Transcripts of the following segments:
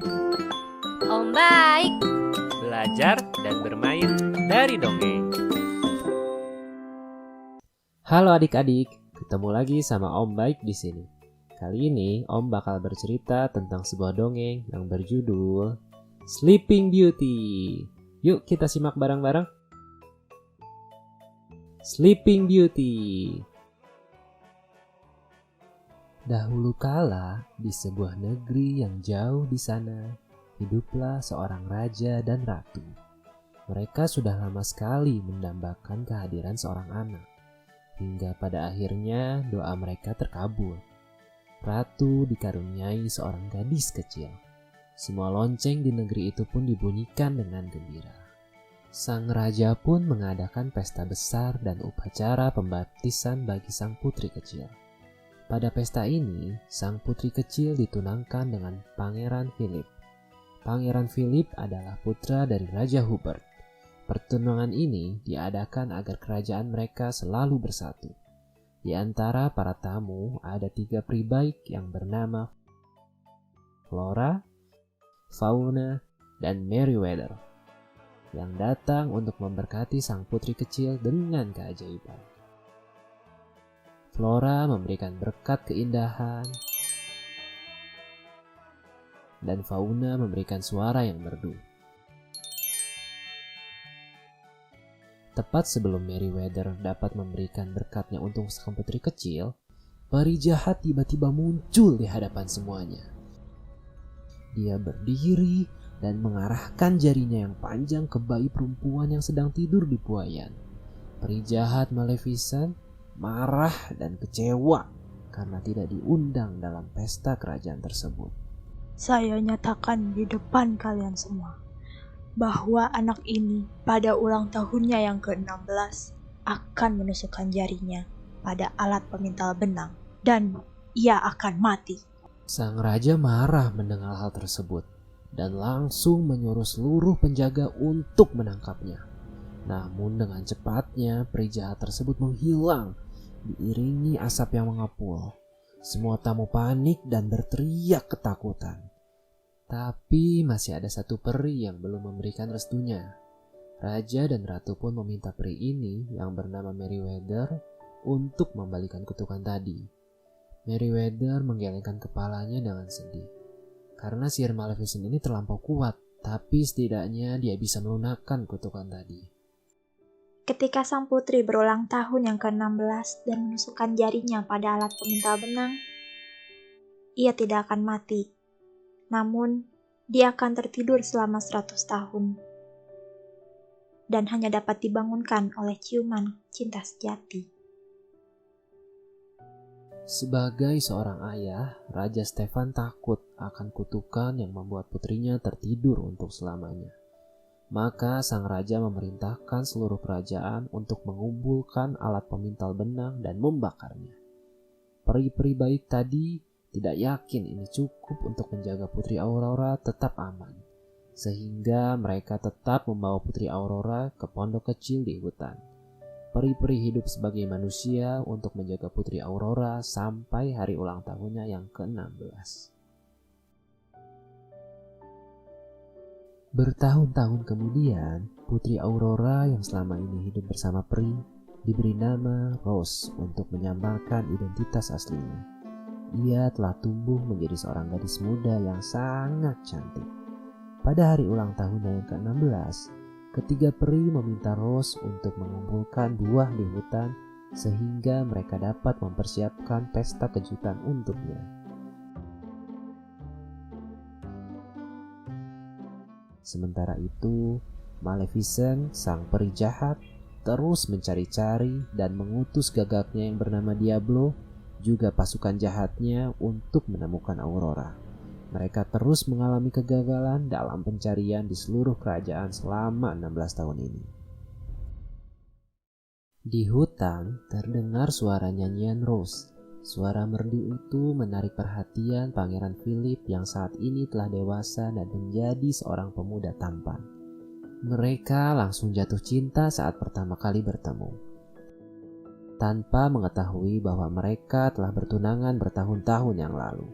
Om baik. Belajar dan bermain dari dongeng. Halo adik-adik, ketemu lagi sama Om Baik di sini. Kali ini Om bakal bercerita tentang sebuah dongeng yang berjudul Sleeping Beauty. Yuk kita simak bareng-bareng. Sleeping Beauty. Dahulu kala, di sebuah negeri yang jauh di sana, hiduplah seorang raja dan ratu. Mereka sudah lama sekali mendambakan kehadiran seorang anak. Hingga pada akhirnya doa mereka terkabul. Ratu dikaruniai seorang gadis kecil. Semua lonceng di negeri itu pun dibunyikan dengan gembira. Sang raja pun mengadakan pesta besar dan upacara pembaptisan bagi sang putri kecil. Pada pesta ini, sang putri kecil ditunangkan dengan Pangeran Philip. Pangeran Philip adalah putra dari Raja Hubert. Pertunangan ini diadakan agar kerajaan mereka selalu bersatu. Di antara para tamu ada 3 peri baik yang bernama Flora, Fauna, dan Merryweather yang datang untuk memberkati sang putri kecil dengan keajaiban. Flora memberikan berkat keindahan, dan Fauna memberikan suara yang merdu. Tepat sebelum Merryweather dapat memberikan berkatnya untuk sang putri kecil, peri jahat tiba-tiba muncul di hadapan semuanya. Dia berdiri dan mengarahkan jarinya yang panjang ke bayi perempuan yang sedang tidur di buayan. Peri jahat Maleficent marah dan kecewa karena tidak diundang dalam pesta kerajaan tersebut. Saya nyatakan di depan kalian semua bahwa anak ini pada ulang tahunnya yang ke-16 akan menusukkan jarinya pada alat pemintal benang dan ia akan mati. Sang raja marah mendengar hal tersebut dan langsung menyuruh seluruh penjaga untuk menangkapnya. Namun dengan cepatnya peri jahat tersebut menghilang diiringi asap yang mengepul. Semua tamu panik dan berteriak ketakutan. Tapi masih ada satu peri yang belum memberikan restunya. Raja dan ratu pun meminta peri ini yang bernama Merryweather untuk membalikan kutukan tadi. Merryweather menggelengkan kepalanya dengan sedih. Karena sihir Maleficent ini terlampau kuat, tapi setidaknya dia bisa melunakkan kutukan tadi. Ketika sang putri berulang tahun yang ke-16 dan menusukkan jarinya pada alat pemintal benang, ia tidak akan mati. Namun, dia akan tertidur selama 100 tahun dan hanya dapat dibangunkan oleh ciuman cinta sejati. Sebagai seorang ayah, Raja Stefan takut akan kutukan yang membuat putrinya tertidur untuk selamanya. Maka sang raja memerintahkan seluruh kerajaan untuk mengumpulkan alat pemintal benang dan membakarnya. Peri-peri baik tadi tidak yakin ini cukup untuk menjaga Putri Aurora tetap aman, sehingga mereka tetap membawa Putri Aurora ke pondok kecil di hutan. Peri-peri hidup sebagai manusia untuk menjaga Putri Aurora sampai hari ulang tahunnya yang ke-16. Bertahun-tahun kemudian, Putri Aurora yang selama ini hidup bersama peri diberi nama Rose untuk menyambarkan identitas aslinya. Ia telah tumbuh menjadi seorang gadis muda yang sangat cantik. Pada hari ulang tahunnya yang ke-16, ketiga peri meminta Rose untuk mengumpulkan buah di hutan sehingga mereka dapat mempersiapkan pesta kejutan untuknya. Sementara itu, Maleficent, sang peri jahat, terus mencari-cari dan mengutus gagaknya yang bernama Diablo, juga pasukan jahatnya untuk menemukan Aurora. Mereka terus mengalami kegagalan dalam pencarian di seluruh kerajaan selama 16 tahun ini. Di hutan terdengar suara nyanyian Rose. Suara merdu itu menarik perhatian Pangeran Philip yang saat ini telah dewasa dan menjadi seorang pemuda tampan. Mereka langsung jatuh cinta saat pertama kali bertemu. Tanpa mengetahui bahwa mereka telah bertunangan bertahun-tahun yang lalu.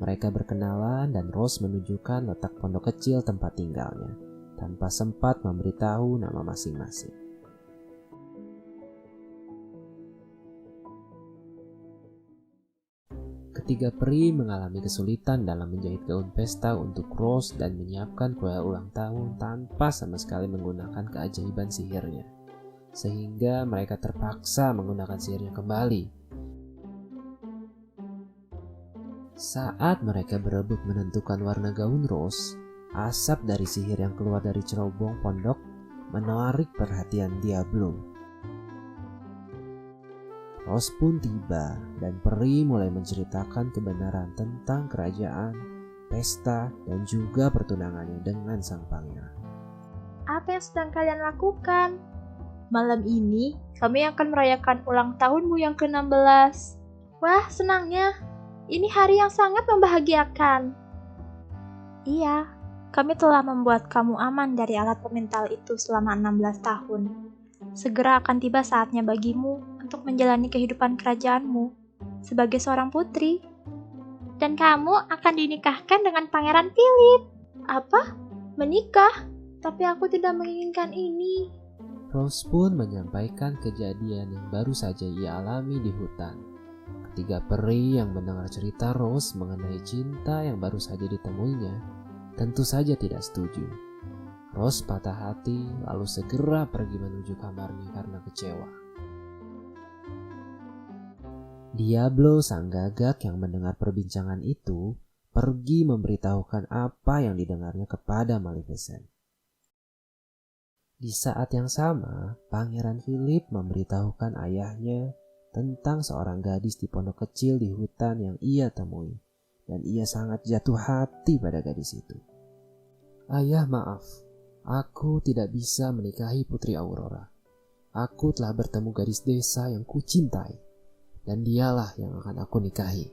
Mereka berkenalan dan Rose menunjukkan letak pondok kecil tempat tinggalnya, tanpa sempat memberitahu nama masing-masing. Ketiga peri mengalami kesulitan dalam menjahit gaun pesta untuk Rose dan menyiapkan kue ulang tahun tanpa sama sekali menggunakan keajaiban sihirnya. Sehingga mereka terpaksa menggunakan sihirnya kembali. Saat mereka berebut menentukan warna gaun Rose, asap dari sihir yang keluar dari cerobong pondok menarik perhatian Diablo. Rose pun tiba dan peri mulai menceritakan kebenaran tentang kerajaan, pesta, dan juga pertunangannya dengan sang pangeran. Apa yang sedang kalian lakukan? Malam ini kami akan merayakan ulang tahunmu yang ke-16. Wah, senangnya. Ini hari yang sangat membahagiakan. Iya, kami telah membuat kamu aman dari alat pemintal itu selama 16 tahun. Segera akan tiba saatnya bagimu untuk menjalani kehidupan kerajaanmu sebagai seorang putri. Dan kamu akan dinikahkan dengan Pangeran Philip. Apa? Menikah? Tapi aku tidak menginginkan ini. Rose pun menyampaikan kejadian yang baru saja ia alami di hutan. Ketiga peri yang mendengar cerita Rose mengenai cinta yang baru saja ditemuinya tentu saja tidak setuju. Rose patah hati lalu segera pergi menuju kamarnya karena kecewa. Diablo sang gagak yang mendengar perbincangan itu pergi memberitahukan apa yang didengarnya kepada Maleficent. Di saat yang sama, Pangeran Philip memberitahukan ayahnya tentang seorang gadis di pondok kecil di hutan yang ia temui, dan ia sangat jatuh hati pada gadis itu. Ayah, maaf. Aku tidak bisa menikahi Putri Aurora. Aku telah bertemu gadis desa yang kucintai, dan dialah yang akan aku nikahi.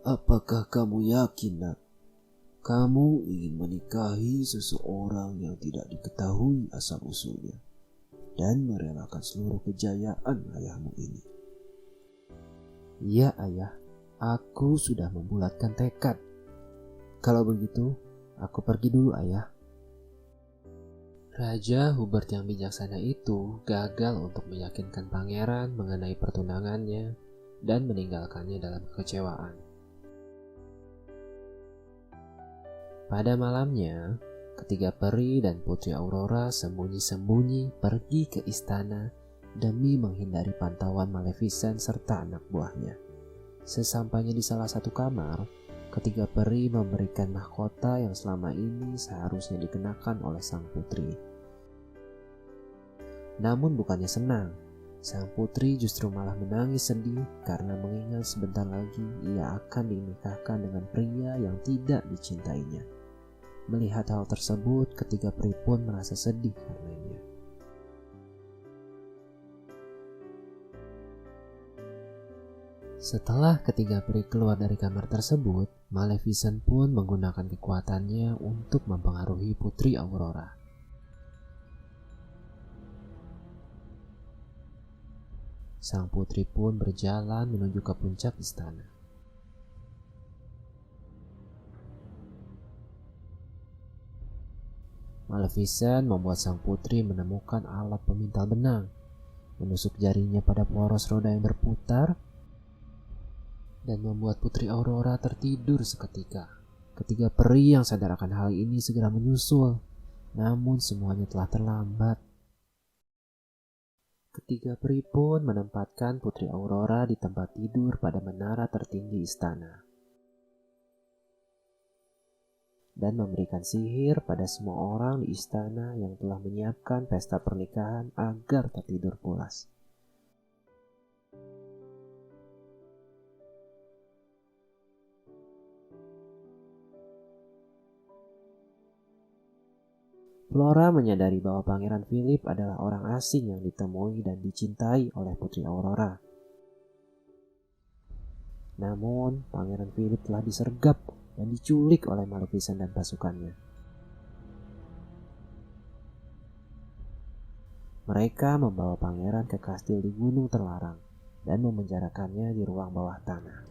Apakah kamu yakin, Nak? Kamu ingin menikahi seseorang yang tidak diketahui asal-usulnya dan merelakan seluruh kejayaan ayahmu ini? Iya, Ayah. Aku sudah membulatkan tekad. Kalau begitu, aku pergi dulu, Ayah. Raja Hubert yang bijaksana itu gagal untuk meyakinkan pangeran mengenai pertunangannya dan meninggalkannya dalam kekecewaan. Pada malamnya, ketiga peri dan Putri Aurora sembunyi-sembunyi pergi ke istana demi menghindari pantauan Maleficent serta anak buahnya. Sesampainya di salah satu kamar, ketiga peri memberikan mahkota yang selama ini seharusnya dikenakan oleh sang putri. Namun bukannya senang, sang putri justru malah menangis sedih karena mengingat sebentar lagi ia akan dinikahkan dengan pria yang tidak dicintainya. Melihat hal tersebut, ketiga peri pun merasa sedih karenanya. Setelah ketiga peri keluar dari kamar tersebut, Maleficent pun menggunakan kekuatannya untuk mempengaruhi Putri Aurora. Sang putri pun berjalan menuju ke puncak istana. Maleficent membuat sang putri menemukan alat pemintal benang, menusuk jarinya pada poros roda yang berputar, dan membuat Putri Aurora tertidur seketika. Ketiga peri yang sadar akan hal ini segera menyusul, namun semuanya telah terlambat. Ketiga peri pun menempatkan Putri Aurora di tempat tidur pada menara tertinggi istana dan memberikan sihir pada semua orang di istana yang telah menyiapkan pesta pernikahan agar tertidur pulas. Flora menyadari bahwa Pangeran Philip adalah orang asing yang ditemui dan dicintai oleh Putri Aurora. Namun, Pangeran Philip telah disergap dan diculik oleh Maleficent dan pasukannya. Mereka membawa pangeran ke kastil di Gunung Terlarang dan memenjarakannya di ruang bawah tanah.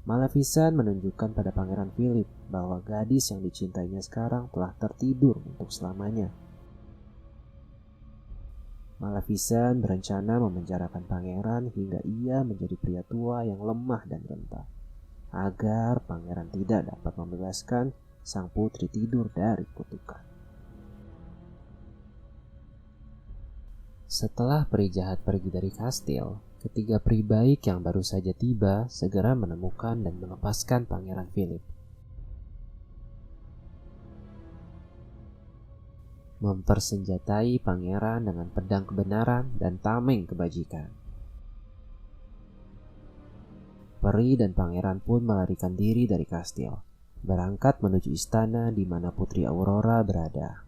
Maleficent menunjukkan pada Pangeran Philip bahwa gadis yang dicintainya sekarang telah tertidur untuk selamanya. Maleficent berencana memenjarakan pangeran hingga ia menjadi pria tua yang lemah dan renta, agar pangeran tidak dapat membebaskan sang putri tidur dari kutukan. Setelah peri jahat pergi dari kastil, ketiga peri baik yang baru saja tiba segera menemukan dan melepaskan Pangeran Philip. Mempersenjatai pangeran dengan pedang kebenaran dan tameng kebajikan. Peri dan pangeran pun melarikan diri dari kastil, berangkat menuju istana di mana Putri Aurora berada.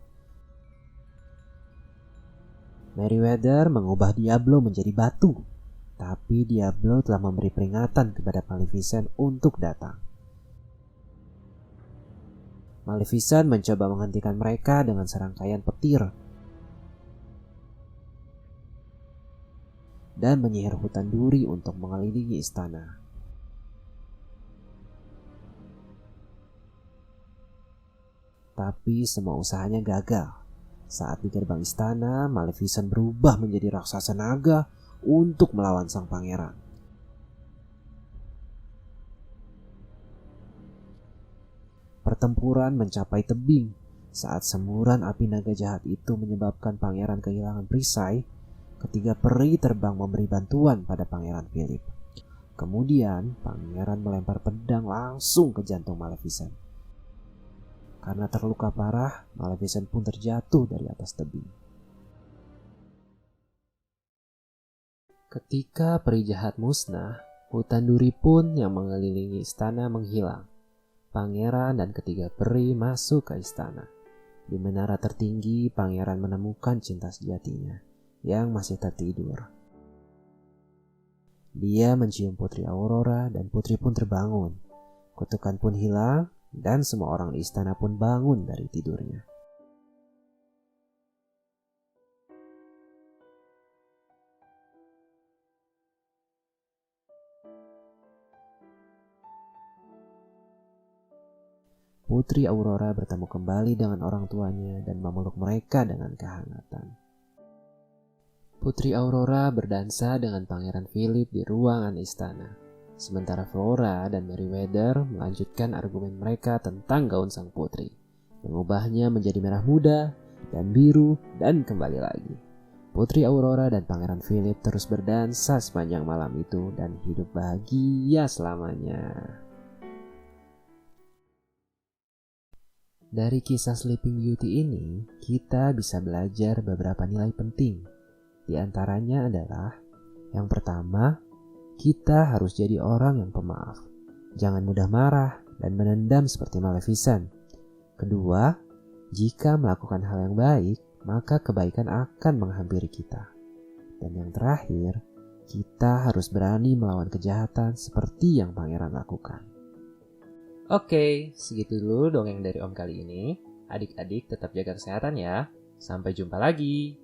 Merryweather mengubah Diablo menjadi batu, tapi Diablo telah memberi peringatan kepada Maleficent untuk datang. Maleficent mencoba menghentikan mereka dengan serangkaian petir dan menyihir hutan duri untuk mengelilingi istana. Tapi semua usahanya gagal. Saat di gerbang istana, Maleficent berubah menjadi raksasa naga untuk melawan sang pangeran. Pertempuran mencapai tebing saat semburan api naga jahat itu menyebabkan pangeran kehilangan perisai. Ketiga peri terbang memberi bantuan pada Pangeran Philip. Kemudian pangeran melempar pedang langsung ke jantung Maleficent. Karena terluka parah, Maleficent pun terjatuh dari atas tebing. Ketika peri jahat musnah, hutan duri pun yang mengelilingi istana menghilang. Pangeran dan ketiga peri masuk ke istana. Di menara tertinggi, pangeran menemukan cinta sejatinya yang masih tertidur. Dia mencium Putri Aurora dan putri pun terbangun. Kutukan pun hilang. Dan semua orang di istana pun bangun dari tidurnya. Putri Aurora bertemu kembali dengan orang tuanya dan memeluk mereka dengan kehangatan. Putri Aurora berdansa dengan Pangeran Philip di ruangan istana. Sementara Flora dan Merryweather melanjutkan argumen mereka tentang gaun sang putri, mengubahnya menjadi merah muda dan biru dan kembali lagi. Putri Aurora dan Pangeran Philip terus berdansa sepanjang malam itu dan hidup bahagia selamanya. Dari kisah Sleeping Beauty ini, kita bisa belajar beberapa nilai penting. Di antaranya adalah, yang pertama, kita harus jadi orang yang pemaaf. Jangan mudah marah dan menendam seperti Maleficent. Kedua, jika melakukan hal yang baik, maka kebaikan akan menghampiri kita. Dan yang terakhir, kita harus berani melawan kejahatan seperti yang pangeran lakukan. Oke, segitu dulu dongeng dari Om kali ini. Adik-adik tetap jaga kesehatan ya. Sampai jumpa lagi.